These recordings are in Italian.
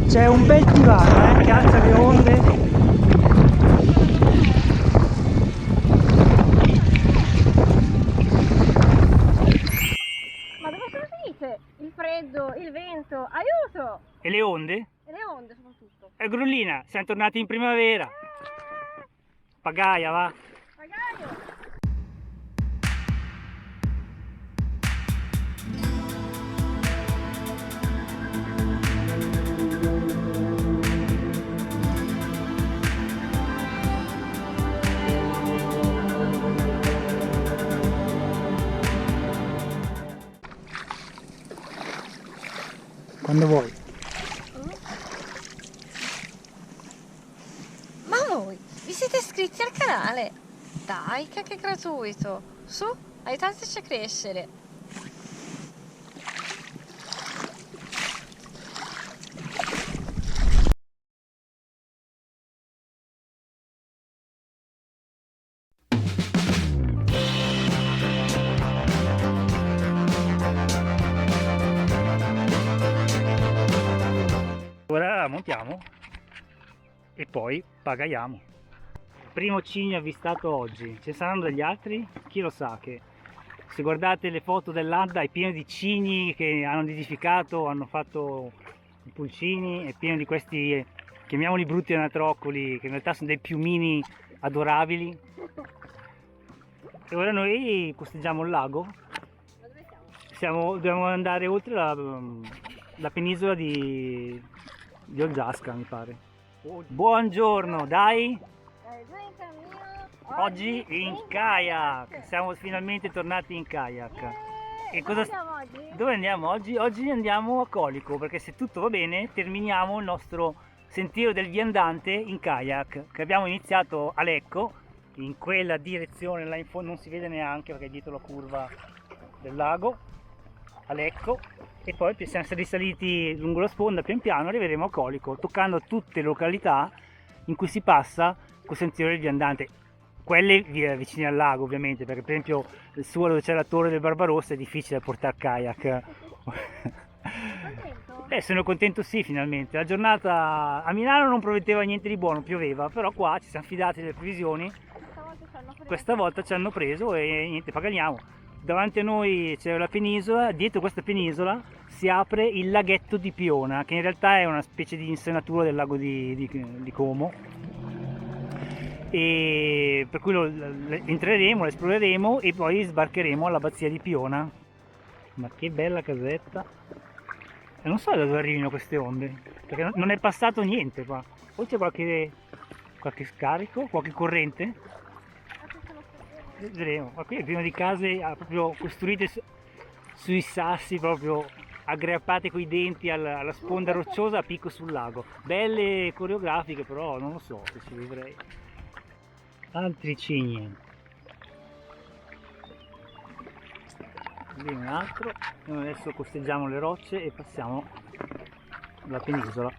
C'è un bel divano, che alza le onde. Ma dove sono finite? Il freddo, il vento, aiuto! E le onde? E le onde soprattutto. Grullina, siamo tornati in primavera. Pagaia, va. Pagaio! Quando vuoi. Ma voi, vi siete iscritti al canale? Dai, che è gratuito. Su, aiutateci a crescere. Ora montiamo e poi pagaiamo. Primo cigno avvistato oggi. Ce ne saranno degli altri? Chi lo sa, che se guardate le foto dell'Adda è pieno di cigni che hanno nidificato, hanno fatto i pulcini, è pieno di questi, chiamiamoli brutti anatroccoli, che in realtà sono dei piumini adorabili. E ora noi costeggiamo il lago. Ma dove siamo? Dobbiamo andare oltre la penisola di Olgiasca, mi pare. Buongiorno, dai! Dai, giù in cammino. Oggi in kayak, siamo finalmente tornati in kayak. E Dove cosa... andiamo oggi? Dove andiamo oggi? Oggi andiamo a Colico, perché se tutto va bene terminiamo il nostro sentiero del viandante in kayak, che abbiamo iniziato a Lecco, in quella direzione là in fondo, non si vede neanche perché è dietro la curva del lago, a Lecco, e poi siamo risaliti lungo la sponda pian piano, arriveremo a Colico, toccando tutte le località in cui si passa col sentiero del viandante, quelle vicine al lago ovviamente, perché per esempio il suo dove c'è la torre del Barbarossa è difficile portare kayak. Contento? Sono contento, sì, finalmente. La giornata a Milano non prometteva niente di buono, pioveva, però qua ci siamo fidati delle previsioni, questa volta ci hanno preso e niente, paghiamo. Davanti a noi c'è la penisola, dietro questa penisola si apre il laghetto di Piona, che in realtà è una specie di insenatura del lago di Como, e per cui entreremo, lo esploreremo e poi sbarcheremo all'abbazia di Piona. Ma che bella casetta! E non so da dove arrivino queste onde, perché non è passato niente qua. Poi c'è qualche scarico, qualche corrente. Vedremo. Ma qui è pieno di case proprio costruite sui sassi, proprio aggrappate coi denti alla sponda rocciosa a picco sul lago. Belle coreografiche, però non lo so se ci vivrei. Altri cigni. Lì un altro. Noi adesso costeggiamo le rocce e passiamo alla penisola.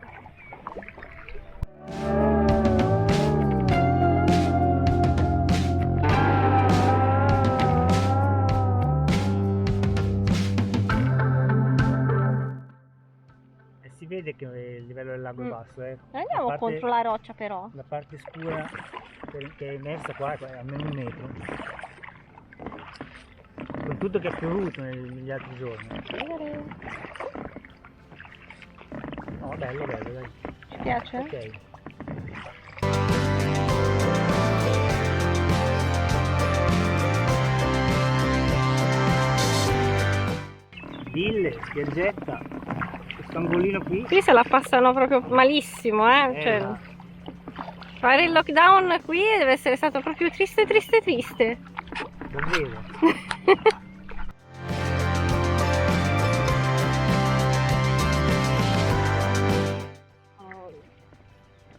Si vede che il livello del lago è basso, Andiamo contro la roccia però. La parte scura che è emersa qua è almeno 1 metro. Con tutto che è piovuto negli altri giorni. No, bello, dai. Ci piace? Ok. Dille, spiaggetta, questo angolino qui. Se la passano proprio malissimo, cioè, No. fare il lockdown qui deve essere stato proprio triste. Davvero.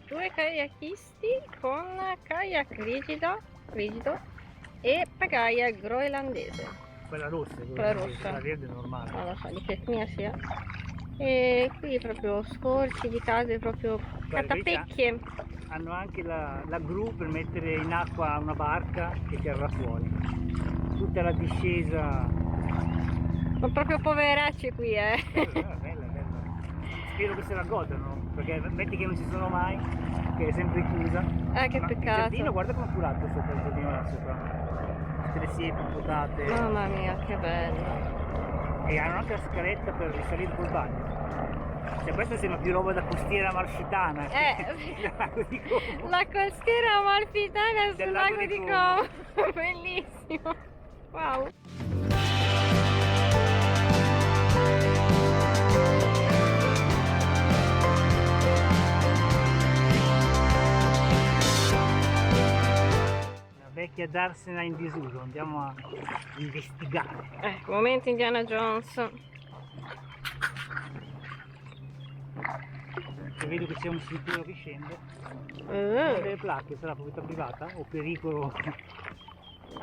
Due kayakisti con kayak rigido e pagaia groenlandese. Quella rossa, Quella rossa. La verde è normale. Non lo so di che etnia sia. E qui proprio scorci di case, proprio Guarda, catapecchie. Hanno anche la gru per mettere in acqua una barca che terrà fuori. Tutta la discesa. Sono proprio poveracci qui, Bella. spero che se la godano, perché metti che non ci sono mai, che è sempre chiusa. Che Ma il peccato. giardino, guarda come è curato sopra il giardino là sopra. Tutte le siepi potate. Mamma mia, che bello. E hanno anche la scaletta per risalire col bagno. Cioè questa sembra più roba da costiera amalfitana che lago di Como. La costiera amalfitana sul Del lago di Como. Bellissimo. Wow. La vecchia darsena in disuso, andiamo a investigare. Momento Indiana Jones. E vedo che c'è un sicuro che scende. Le placche, sarà proprietà privata o pericolo?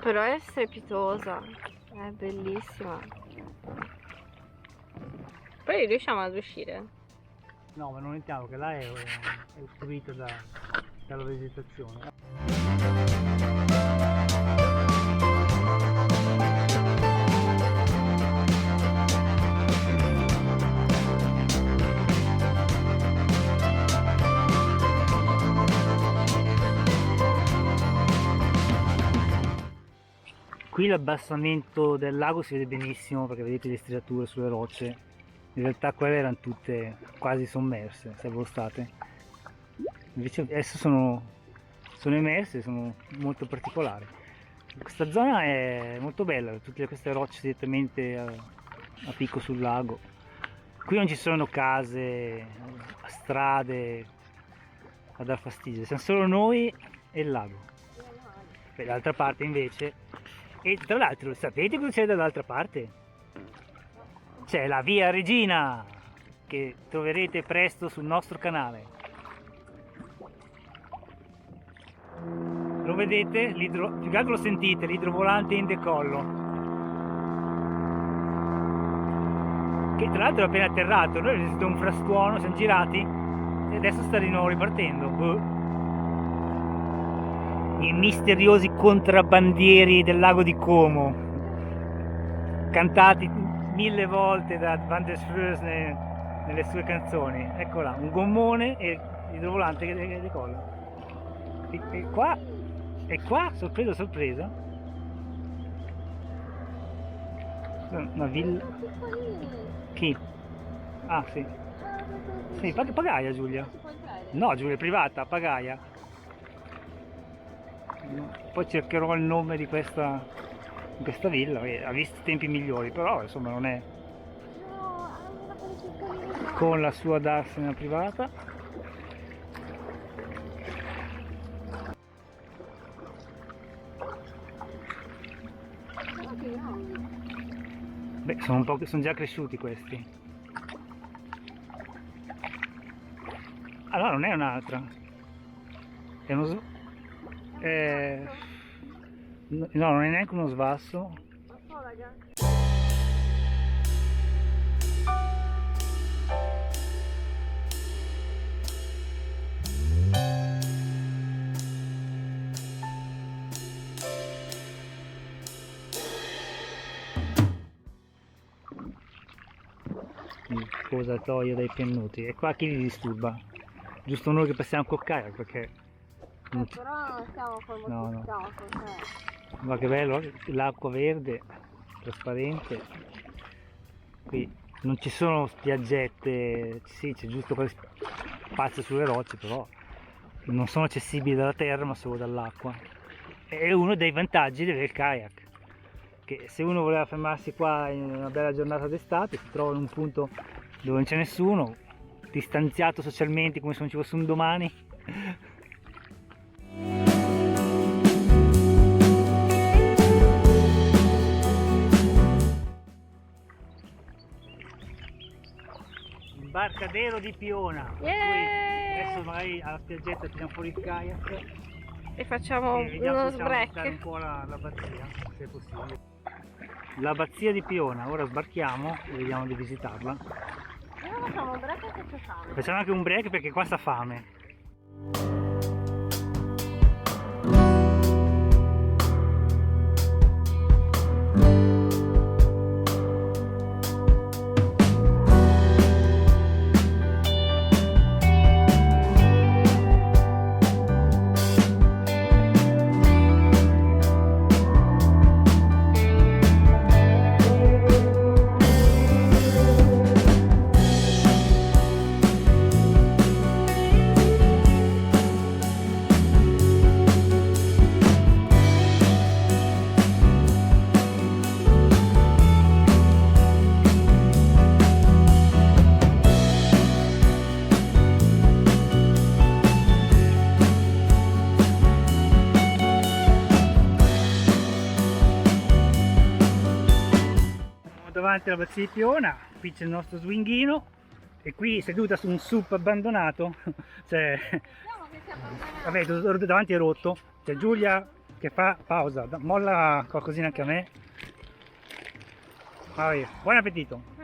Però è strepitosa. È bellissima. Poi riusciamo ad uscire? No, ma non entriamo, che là è ostruito dalla vegetazione. Qui l'abbassamento del lago si vede benissimo perché vedete le striature sulle rocce. In realtà quelle erano tutte quasi sommerse, se voi state. Invece adesso sono emerse, sono molto particolari. Questa zona è molto bella, tutte queste rocce direttamente a picco sul lago. Qui non ci sono case, strade a dar fastidio, siamo solo noi e il lago. Per l'altra parte invece, e tra l'altro sapete cosa c'è dall'altra parte? C'è la via Regina, che troverete presto sul nostro canale. Lo vedete? Più che altro lo sentite, l'idrovolante in decollo. Che tra l'altro è appena atterrato, noi abbiamo sentito un frastuono, siamo girati e adesso sta di nuovo ripartendo. I misteriosi contrabbandieri del lago di Como, cantati 1000 volte da Van der Sloot nelle sue canzoni. Eccola, un gommone e l'idrovolante che decolla. E qua, sorpresa sorpresa, una villa. Chi? Ah sì. Sì, pagaia Giulia. No, Giulia è privata, pagaia. Poi cercherò il nome di questa villa, che ha visto tempi migliori, però insomma non è, con la sua darsena privata. Beh, sono già cresciuti questi. Allora non è un'altra, è uno no, non è neanche uno svasso. Il posatoio dei pennuti, e qua chi li disturba? Giusto noi che passiamo col kayak, perché Però non stiamo col motociclo, cioè. ma che bello, l'acqua verde, trasparente. Qui non ci sono spiaggette, sì, c'è giusto quel spazio sulle rocce, però non sono accessibili dalla terra ma solo dall'acqua. È uno dei vantaggi del kayak, che se uno voleva fermarsi qua in una bella giornata d'estate si trova in un punto dove non c'è nessuno, distanziato socialmente come se non ci fosse un domani. Barcadero di Piona. Adesso magari alla spiaggetta tiriamo fuori il kayak E facciamo e vediamo uno se riusciamo a visitare sbreak. un po' l'abbazia, se è possibile. L'abbazia di Piona, ora sbarchiamo e vediamo di visitarla. Facciamo un break perché c'è fame. Facciamo anche un break perché qua sta fame. davanti alla Bazzia di Piona, qui c'è il nostro swinghino e qui seduta su un SUP abbandonato, cioè, vabbè, davanti è rotto, c'è Giulia che fa pausa, molla qualcosina anche a me. Vabbè, buon appetito!